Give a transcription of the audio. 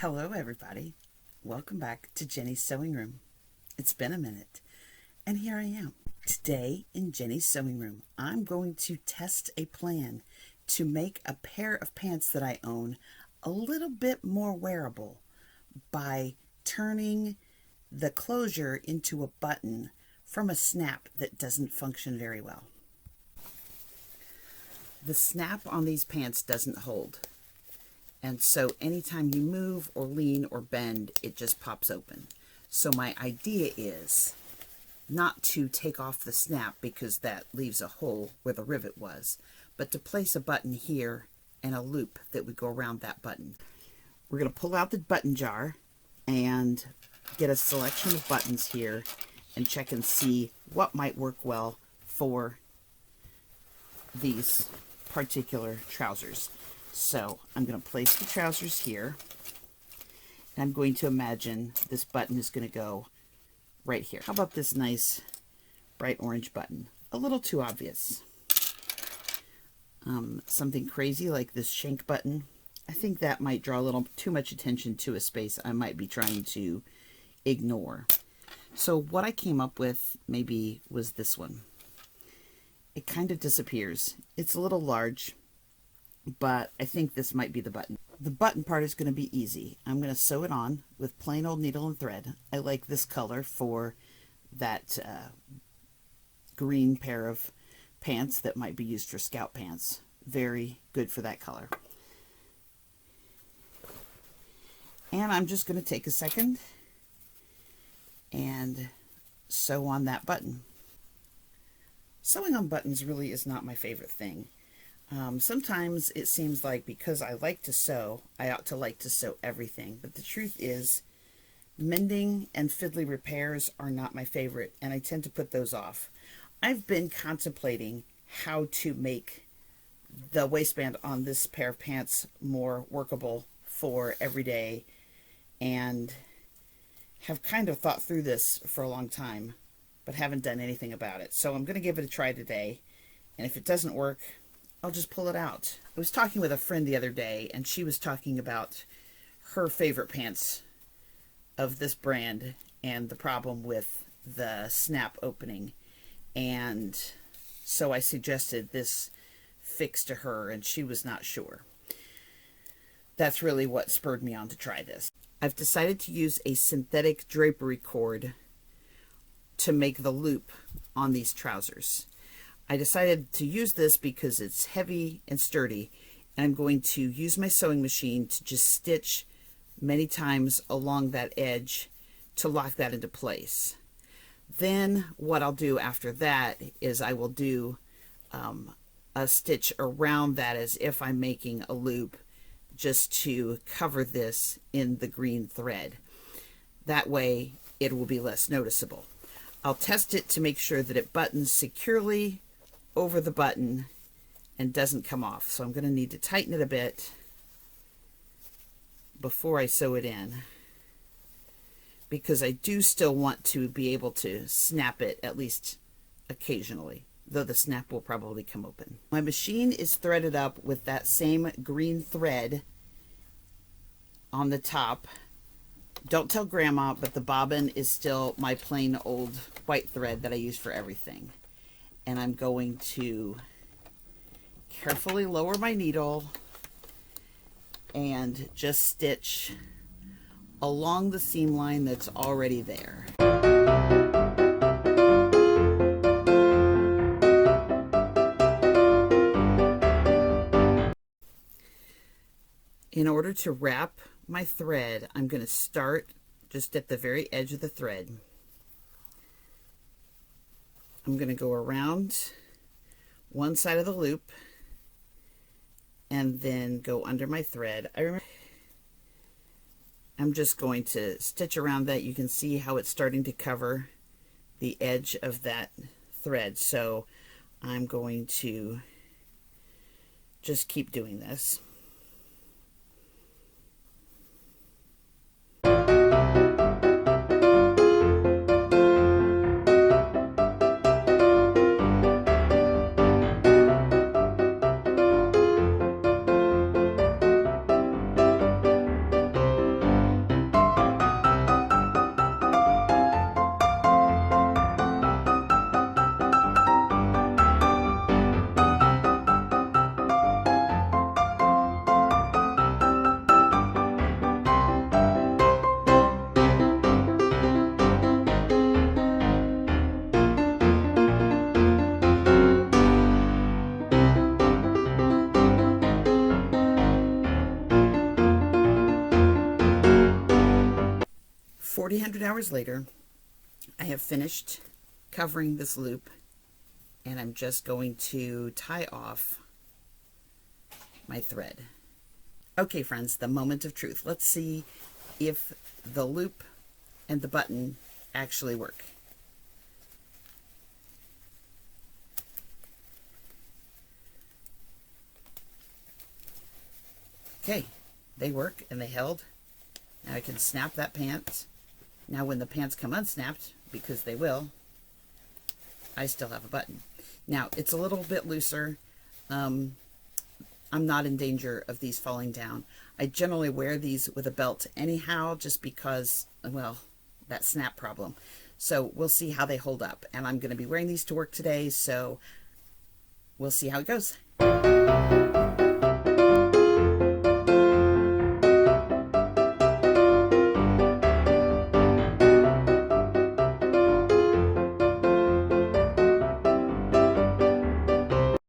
Hello, everybody. Welcome back to Jenny's Sewing Room. It's been a minute, and here I am. Today in Jenny's Sewing Room, I'm going to test a plan to make a pair of pants that I own a little bit more wearable by turning the closure into a button from a snap that doesn't function very well. The snap on these pants doesn't hold. And so anytime you move or lean or bend, it just pops open. So my idea is not to take off the snap because that leaves a hole where the rivet was, but to place a button here and a loop that would go around that button. We're going to pull out the button jar and get a selection of buttons here and check and see what might work well for these particular trousers. So I'm going to place the trousers here, and I'm going to imagine this button is going to go right here. How about this nice bright orange button? A little too obvious. Something crazy like this shank button. I think that might draw a little too much attention to a space I might be trying to ignore. So what I came up with maybe was this one. It kind of disappears. It's a little large, but I think this might be the button. The button part is going to be easy. I'm going to sew it on with plain old needle and thread. I like this color for that green pair of pants that might be used for scout pants. Very good for that color. And I'm just going to take a second and sew on that button. Sewing on buttons really is not my favorite thing. Sometimes it seems like because I like to sew, I ought to like to sew everything. But the truth is, mending and fiddly repairs are not my favorite, and I tend to put those off. I've been contemplating how to make the waistband on this pair of pants more workable for every day, and have kind of thought through this for a long time, but haven't done anything about it. So I'm going to give it a try today, and if it doesn't work, I'll just pull it out. I was talking with a friend the other day, and she was talking about her favorite pants of this brand and the problem with the snap opening. And so I suggested this fix to her, and she was not sure. That's really what spurred me on to try this. I've decided to use a synthetic drapery cord to make the loop on these trousers. I decided to use this because it's heavy and sturdy, and I'm going to use my sewing machine to just stitch many times along that edge to lock that into place. Then what I'll do after that is I will do a stitch around that as if I'm making a loop, just to cover this in the green thread. That way it will be less noticeable. I'll test it to make sure that it buttons securely over the button and doesn't come off. So I'm going to need to tighten it a bit before I sew it in, because I do still want to be able to snap it at least occasionally, though the snap will probably come open. My machine is threaded up with that same green thread on the top. Don't tell Grandma, but the bobbin is still my plain old white thread that I use for everything. And I'm going to carefully lower my needle and just stitch along the seam line that's already there. In order to wrap my thread, I'm going to start just at the very edge of the thread. I'm going to go around one side of the loop and then go under my thread. I'm just going to stitch around that. You can see how it's starting to cover the edge of that thread. So I'm going to just keep doing this. 4,000 hours later, I have finished covering this loop, and I'm just going to tie off my thread. Okay, friends, the moment of truth. Let's see if the loop and the button actually work. Okay, they work and they held. Now I can snap that pants. Now when the pants come unsnapped, because they will, I still have a button. Now it's a little bit looser. I'm not in danger of these falling down. I generally wear these with a belt anyhow, just because, well, that snap problem. So we'll see how they hold up. And I'm going to be wearing these to work today, so we'll see how it goes.